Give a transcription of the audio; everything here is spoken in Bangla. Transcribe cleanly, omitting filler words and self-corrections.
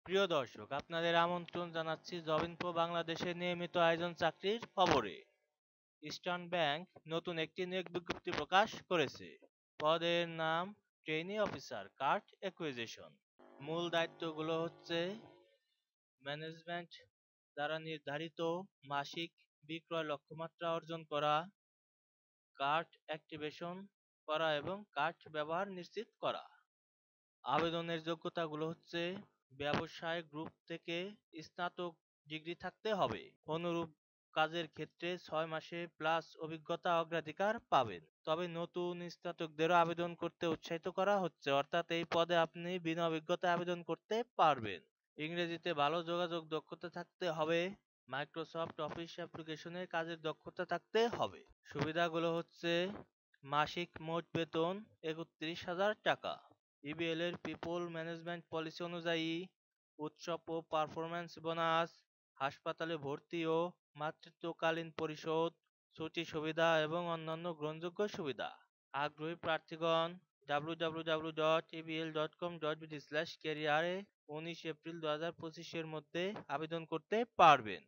প্রিয় দর্শক, আপনাদের আমন্ত্রণ জানাচ্ছি জব ইনফো বাংলাদেশের নিয়মিত আয়োজন চাকরির খবরে। ইস্টার্ন ব্যাংক নতুন একটি নিয়োগ বিজ্ঞপ্তি প্রকাশ করেছে। পদের নাম ট্রেনি অফিসার কার্ড অ্যাকুইজিশন। মূল দায়িত্বগুলো হচ্ছে ম্যানেজমেন্ট দ্বারা নির্ধারিত মাসিক বিক্রয় লক্ষ্যমাত্রা অর্জন করা, কার্ড অ্যাক্টিভেশন করা এবং কার্ড ব্যবহার নিশ্চিত করা। আবেদনের যোগ্যতাগুলো হচ্ছে ব্যবসায় গ্রুপ থেকে স্নাতক ডিগ্রি থাকতে হবে। অনুরূপ কাজের ক্ষেত্রে 6 মাসে প্লাস অভিজ্ঞতা অগ্রাধিকার পাবেন। তবে নতুন স্নাতকদেরও আবেদন করতে উৎসাহিত করা হচ্ছে, অর্থাৎ এই পদে আপনি বিনা অভিজ্ঞতায় আবেদন করতে পারবেন। ইংরেজিতে ভালো যোগাযোগ দক্ষতা থাকতে হবে। মাইক্রোসফট অফিস অ্যাপ্লিকেশনের কাজের দক্ষতা থাকতে হবে। সুবিধাগুলো হচ্ছে মাসিক মোট বেতন ৩১,০০০ টাকা। ইবিএল এর পিপল ম্যানেজমেন্ট পলিসি অনুযায়ী উৎসব ও পারফরম্যান্স বোনাস, হাসপাতালে ভর্তি ও মাতৃত্বকালীন পরিশোধ, ছুটি সুবিধা এবং অন্যান্য গ্রহণযোগ্য সুবিধা। আগ্রহী প্রার্থীগণ www.ebl.com.bd/career-এ 19 এপ্রিল 2025 এর মধ্যে আবেদন করতে পারবেন।